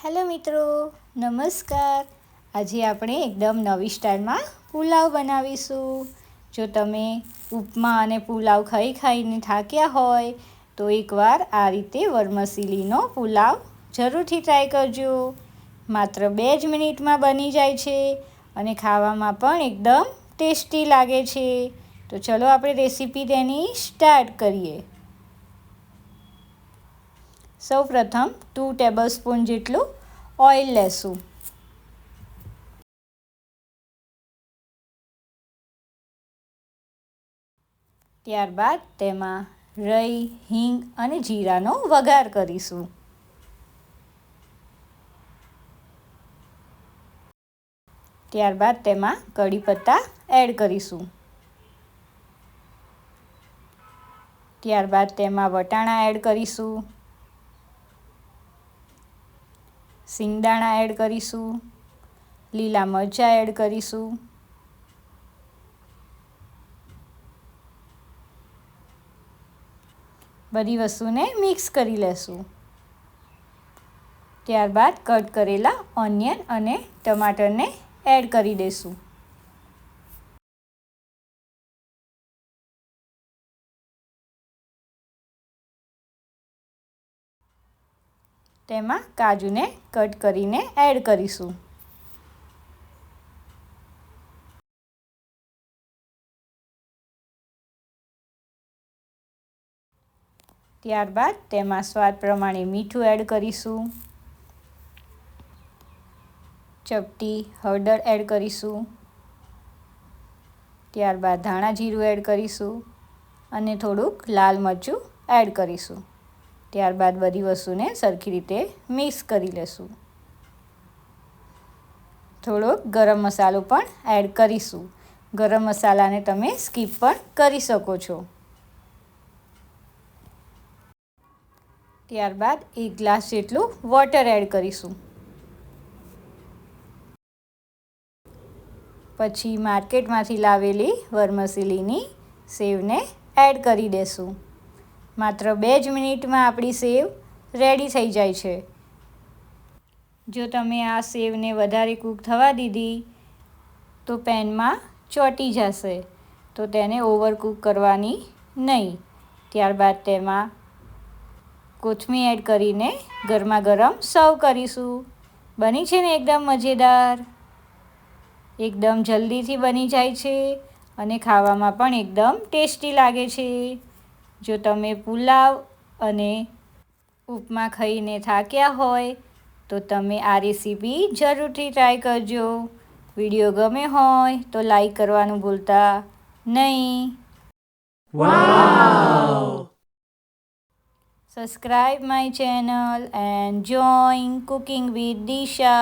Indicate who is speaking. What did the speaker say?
Speaker 1: Hello મિત્રો, નમસ્કાર. આજે આપણે એકદમ નવી સ્ટાઇલમાં પુલાવ બનાવીશું. જો તમે ઉપમા અને પુલાવ ખાઈને થાક્યા હોય તો એકવાર આ રીતે વરમસીલીનો પુલાવ જરૂરથી ટ્રાય કરજો. માત્ર 2 જ મિનિટમાં બની જાય છે અને ખાવામાં પણ એકદમ ટેસ્ટી લાગે છે. તો ચલો આપણે રેસીપી તેની સ્ટાર્ટ કરીએ. સૌપ્રથમ 2 ટેબલસ્પૂન જેટલું ઓઇલ લેશું. ત્યારબાદ તેમાં રાઈ, હિંગ અને જીરાનો વઘાર કરીશું. ત્યારબાદ તેમાં કડી પત્તા એડ કરીશું. ત્યારબાદ તેમાં વટાણા એડ કરીશું, સિંગદાણા એડ કરીશું, લીલા મરચાં એડ કરીશું, બધી વસ્તુને મિક્સ કરી લેશું. ત્યારબાદ કટ કરેલા ઓનિયન અને ટમાટરને એડ કરી દઈશું. તેમાં કાજુને કટ કરીને એડ કરીશું. ત્યારબાદ તેમાં સ્વાદ પ્રમાણે મીઠું એડ કરીશું. ચપટી હળદર એડ કરીશું. ત્યારબાદ ધાણા જીરું એડ કરીશું અને થોડુંક લાલ મરચું એડ કરીશું. ત્યારબાદ બધી વસ્તુને સરખી રીતે મિક્સ કરી લેશું. થોડોક ગરમ મસાલો પણ એડ કરીશું. ગરમ મસાલાને તમે સ્કીપ પણ કરી શકો છો. ત્યારબાદ 1 ગ્લાસ જેટલું વોટર એડ કરીશું. પછી માર્કેટમાંથી લાવેલી વરમસીલીની સેવને એડ કરી દેશું. માત્ર 2 જ મિનિટમાં આપણી સેવ રેડી થઈ જાય છે. જો તમે આ સેવને વધારે કૂક થવા દીધી તો પેનમાં ચોંટી જશે, તો તેને ઓવરકૂક કરવાની નહીં. ત્યારબાદ તેમાં કોથમીર એડ કરીને ગરમા ગરમ સર્વ કરીશું. બની છે ને એકદમ મજેદાર. એકદમ જલ્દીથી બની જાય છે અને ખાવામાં પણ એકદમ ટેસ્ટી લાગે છે. જો તમે પુલાવ અને ઉપમા ખાઈને થાક્યા હોય તો તમે આ રેસીપી જરૂરથી ટ્રાય કરજો. વિડીયો ગમે હોય તો લાઈક કરવાનું ભૂલતા નહીં.
Speaker 2: Wow!
Speaker 1: Subscribe my channel and join Cooking with Disha.